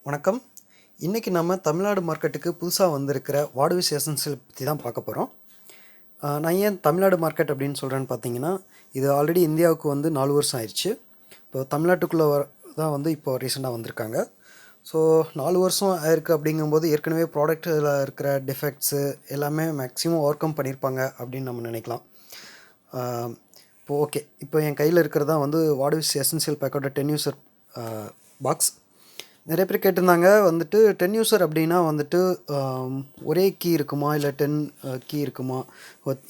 வணக்கம். இன்றைக்கி நம்ம தமிழ்நாடு மார்க்கெட்டுக்கு புதுசாக வந்திருக்கிற WardWiz Essential பற்றி தான் பார்க்க போகிறோம். நான் ஏன் தமிழ்நாடு மார்க்கெட் அப்படின்னு சொல்கிறேன்னு பார்த்தீங்கன்னா, இது ஆல்ரெடி இந்தியாவுக்கு வந்து 4 வருஷம் ஆயிடுச்சு. இப்போ தமிழ்நாட்டுக்குள்ளே தான் வந்து இப்போ ரீசெண்டாக வந்திருக்காங்க. ஸோ 4 வருஷம் ஆயிருக்கு அப்படிங்கும்போது ஏற்கனவே ப்ராடக்ட்டில் இருக்கிற டிஃபெக்ட்ஸு எல்லாமே மேக்ஸிமம் ஓவர் கம் பண்ணியிருப்பாங்க அப்படின்னு நம்ம நினைக்கலாம். இப்போ ஓகே, இப்போ என் கையில் இருக்கிறதா வந்து WardWiz Essential பேக்கோட 10 யூசர் பாக்ஸ். நிறைய பேர் கேட்டிருந்தாங்க வந்துட்டு 10 யூசர் அப்படின்னா வந்துட்டு ஒரே கீ இருக்குமா, இல்லை 10 கீ இருக்குமா,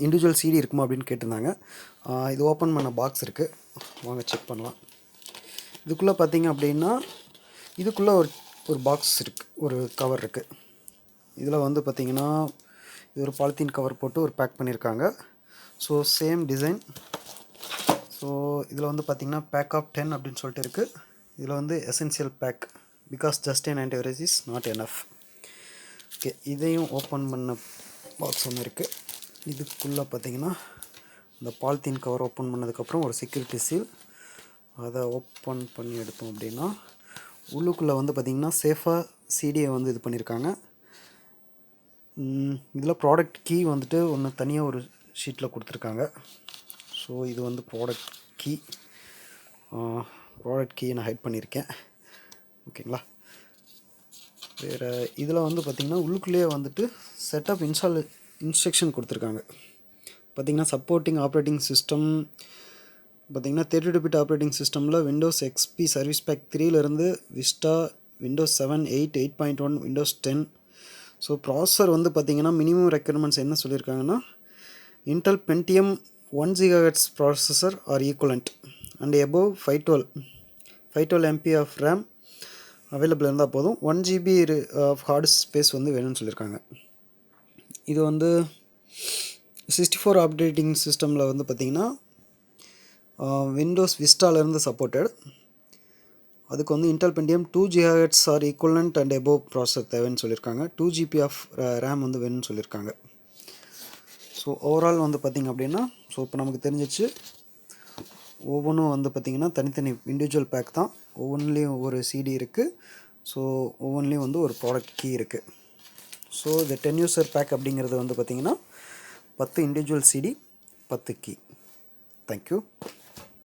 இண்டிவிஜுவல் சிடி இருக்குமா அப்படின்னு கேட்டிருந்தாங்க. இது ஓப்பன் பண்ண பாக்ஸ் இருக்குது, வாங்க செக் பண்ணலாம். இதுக்குள்ளே பார்த்தீங்க அப்படின்னா இதுக்குள்ளே ஒரு பாக்ஸ் இருக்குது, ஒரு கவர் இருக்குது. இதில் வந்து பார்த்திங்கன்னா இது ஒரு பாலித்தீன் கவர் போட்டு ஒரு பேக் பண்ணியிருக்காங்க. So same design. ஸோ இதில் வந்து பார்த்திங்கன்னா பேக் ஆஃப் 10 அப்படின்னு சொல்லிட்டு இருக்குது. இதில் வந்து essential pack because just an antivirus is not enough. Okay, இதையும் ஓப்பன் பண்ண பாக்ஸ் ஒன்று இருக்குது. இதுக்குள்ளே பார்த்திங்கன்னா இந்த பாலித்தீன் கவர் ஓப்பன் பண்ணதுக்கப்புறம் ஒரு செக்யூரிட்டி சீல், அதை ஓப்பன் பண்ணி எடுத்தோம் அப்படின்னா உள்ளுக்குள்ளே வந்து பார்த்திங்கன்னா சேஃபாக சிடியை வந்து இது பண்ணியிருக்காங்க. இதில் ப்ராடக்ட் கீ வந்துட்டு ஒன்று தனியாக ஒரு ஷீட்டில் கொடுத்துருக்காங்க. ஸோ இது வந்து ப்ராடக்ட் கீ நான் ஹைட் பண்ணியிருக்கேன். ஓகேங்களா. வேறு இதில் வந்து பார்த்திங்கன்னா உள்ளுக்குள்ளேயே வந்துட்டு செட்டப் இன்ஸ்ட்ரக்ஷன் கொடுத்துருக்காங்க. பார்த்திங்கன்னா சப்போர்ட்டிங் ஆப்ரேட்டிங் சிஸ்டம் பார்த்திங்கன்னா 32-bit ஆப்ரேட்டிங் சிஸ்டமில் விண்டோஸ் எக்ஸ்பி சர்வீஸ் பேக் 3லேருந்து Vista, Windows 7, 8, 8.1, Windows 10. So processor வந்து பார்த்திங்கன்னா மினிமம் ரெக்யர்மெண்ட்ஸ் என்ன சொல்லியிருக்காங்கன்னா, Intel Pentium 1 GHz processor or equivalent and above 512 MB of RAM available இருந்தால் போதும். 1 GB ஆஃப் ஹார்ட் ஸ்பேஸ் வந்து வேணும்னு சொல்லியிருக்காங்க. இது வந்து 64 ஆப்ரேட்டிங் சிஸ்டமில் வந்து பார்த்திங்கன்னா விண்டோஸ் விஸ்டாலேருந்து சப்போர்ட்டட். அதுக்கு வந்து Intel Pentium 2 GHz or equivalent and above processor தேவைன்னு சொல்லியிருக்காங்க. 2 GB ஆஃப் ரேம் வந்து வேணும்னு சொல்லியிருக்காங்க. ஸோ ஓவரால் வந்து பார்த்திங்க அப்படின்னா, ஸோ இப்போ நமக்கு தெரிஞ்சிச்சு ஒவ்வொன்றும் வந்து பார்த்திங்கன்னா தனித்தனி இண்டிவிஜுவல் பேக் தான். ஒவ்வொன்றுலேயும் ஒரு சிடி இருக்குது. ஸோ ஒவ்வொன்றுலேயும் வந்து ஒரு ப்ராடக்ட் கீ இருக்குது. ஸோ இந்த 10 யூசர் பேக் அப்படிங்கிறது வந்து பார்த்திங்கன்னா 10 இண்டிவிஜுவல் சிடி, 10 கீ. தேங்க்யூ.